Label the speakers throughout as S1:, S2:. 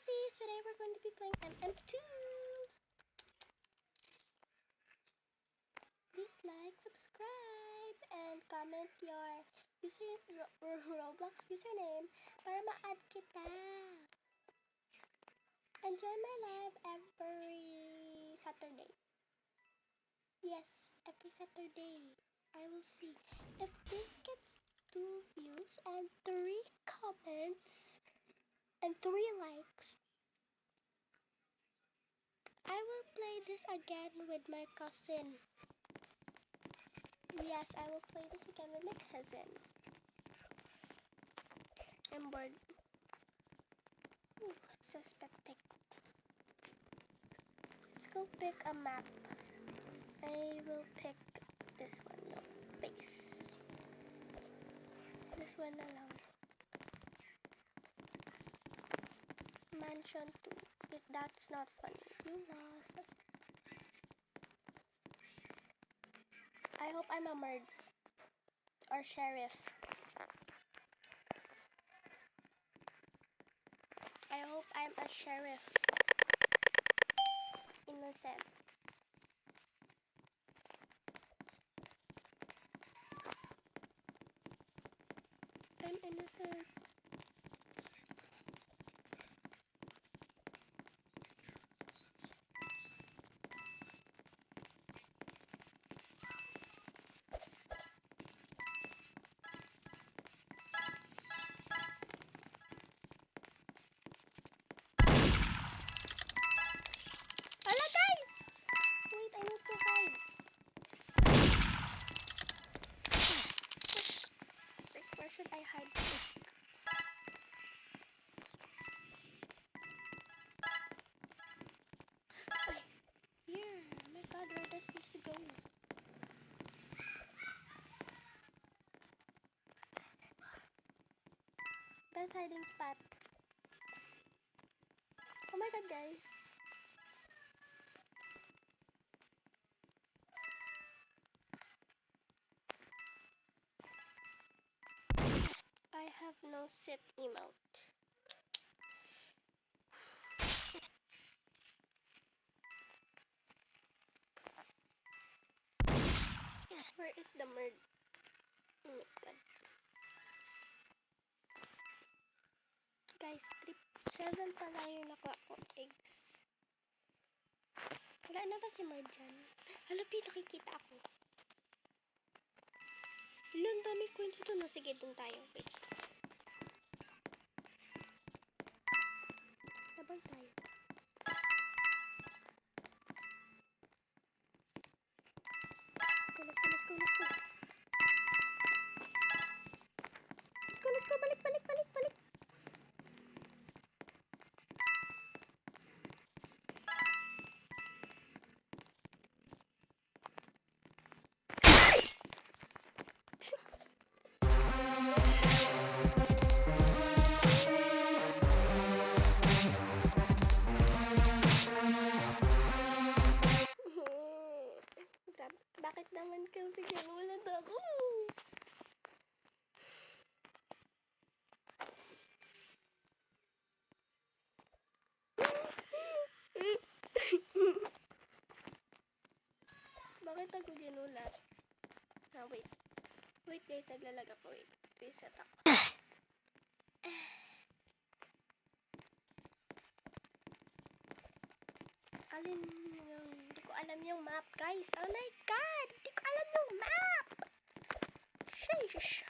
S1: Kelsey's. Today we're going to be playing MM2. Please like, subscribe, and comment your Roblox username para ma-add kita. And join my live every Saturday. Yes, every Saturday. I will see. If this gets 2 views and 3 comments and 3 likes, I will play this again with my cousin. Yes, I will play this again with my cousin. I'm bored. Ooh, suspecting. Let's go pick a map. I will pick this one, no, base. This one alone. Mansion 2. That's not funny. You lost. I hope I'm a murder or sheriff. I hope I'm a sheriff. Innocent. I'm innocent. Hola guys! Wait, I need to hide. Where should I hide? Here. Oh my god, where does this go? Best hiding spot. Oh my god, guys. I have no sit emote. Where is the murd? Oh my god. Guys, 7 pa lang yung nakuha kong eggs. Wala na ba si murd dyan? Hala, nakikita ako. Ilan dami coins ito, no? Sige, dun tayo. Wait. Labang tayo. Let's go. Let's go. Balik. Bakit naman kasi wala na ako? Bakit ako ginulat? Wait. Wait guys, naglalag ako. Wait, reset ako. Alin yung... Hindi ko alam yung map, guys. Oh my god! Hindi ko alam yung map! Sheesh!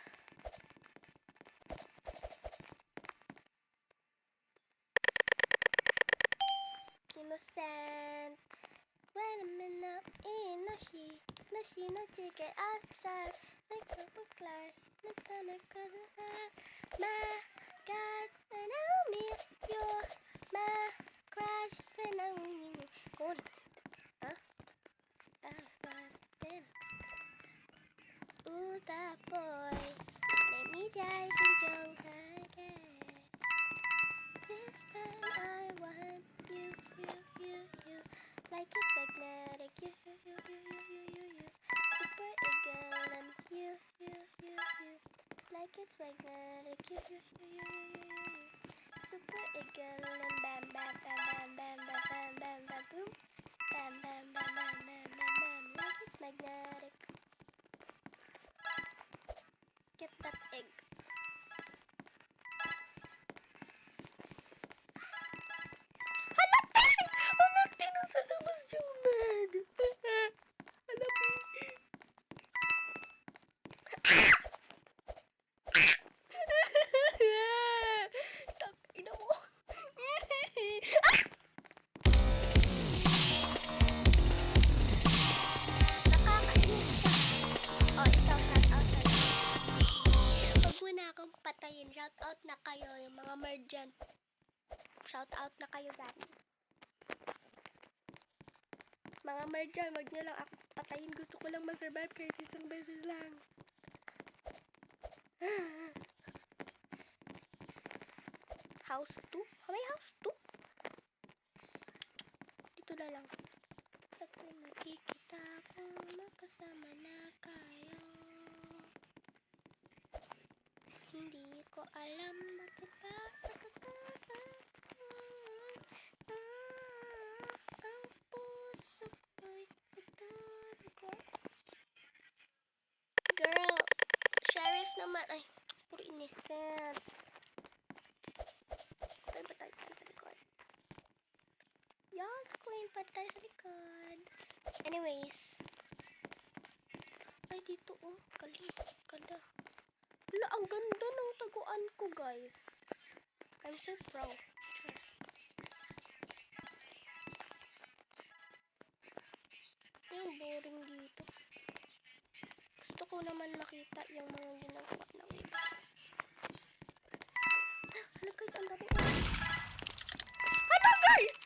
S1: Innocent. Wait a minute. Nashi na chike outside. Nagkakuklar. Nagtanagkakuklar. My god, when I meet you. My crush, when I meet you. Cool. Huh? Ooh, that boy. Let me try some young again. This time I want you. Like it's magnetic. You. Super eagle and you. Like it's magnetic. You. Super eagle and bam. Shout out na kayo dyan. Mga Marjan, wag niyo lang ako patayin. Gusto ko lang mag-survive kahit isang beses lang. House 2? May house 2? Dito na lang. Sa tuwing makikita ko, magkasama na kayo. Hindi ko alam bakit ba ang puso ko'y iturugo. Girl, sheriff naman. Ay, puro innocent. Patay ba tayo sa likod? Yes, queen, patay sa likod. Anyways. Ay, dito oh. Galing. Ganda. Wala, ang ganda ng taguan ko, guys. I'm so proud. Sure. Ang boring dito. Gusto ko naman makita yung mga ginagawa ng iba. Hala guys, ang dami. Hala guys!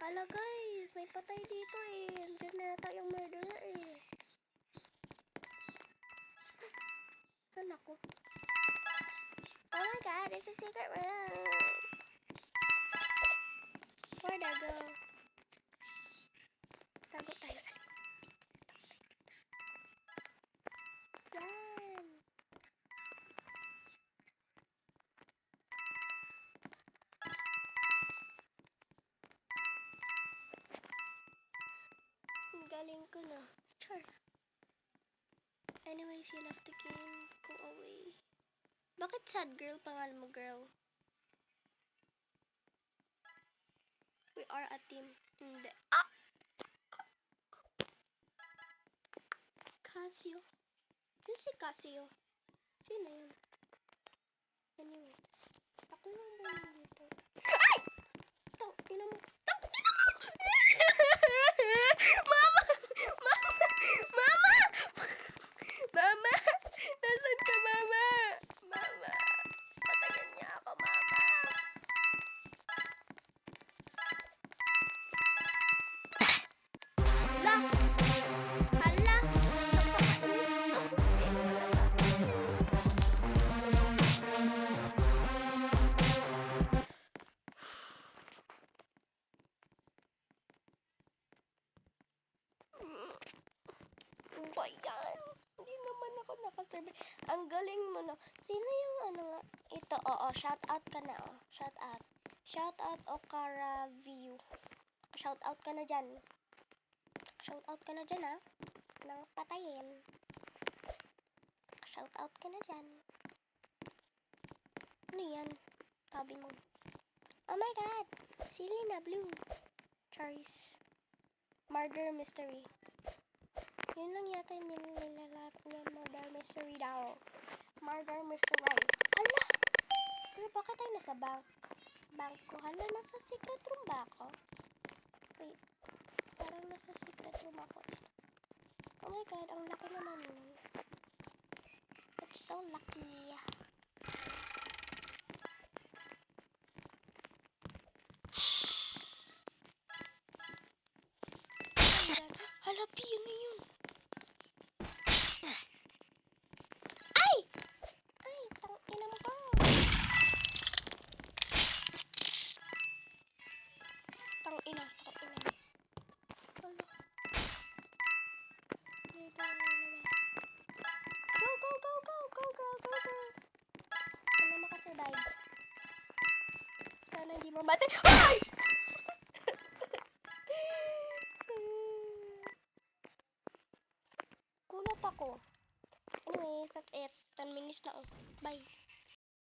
S1: Hala guys, may patay dito eh. Andiyan na yata yung murderer eh. Saan ako? Oh my god, it's a secret room. Where'd I go? Tago tayo sa likod. Yan. Ang galing ko na. Char. Anyways, you left the game. Go away. Bakit sad girl pangalan mo, girl? We are a team. Hindi. Ah! Casio. Yun si Casio. Sino yun? Anyways. Ako lang ba yun dito? Ay! Tang, ina mo. Tang, ina mo! Mama! Mama! Mama! Mama! Nasaan ka, mama? Mama! Patayin niya ako, mama! Hala! Hala! Ba yan? Hindi naman ako nakasurvey. Ang galing mo na. Sino yung ano nga? Ito, oo. Shout out ka na, oh. Shout out. Shout out, Okara View. Shout out ka na dyan. Shout out ka na dyan, ha? Nang patayin. Shout out ka na dyan. Ano yan? Tabi mo. Oh my god! Selena Blue. Charis. Murder Mystery. Yun lang yata yung nilalaro niya. Murder Mystery daw. Murder Mystery. Hala! Pero bakit tayo nasa bank? Bank ko. Hala, nasa secret room ba ako? Wait. Parang nasa secret room ako. Oh my god, ang laki naman nun. It's so lucky. Hala, P, yun na yun. Ay! Ay, tang ina mo ba? Tang ina. Hala. Dito na labas. Go, go, go, go, go, go, go, go. Sana makasurvive. Sana hindi mamatay. Ay! Gulat ako. Anyways, that's it. 10 minutes na oh. Bye.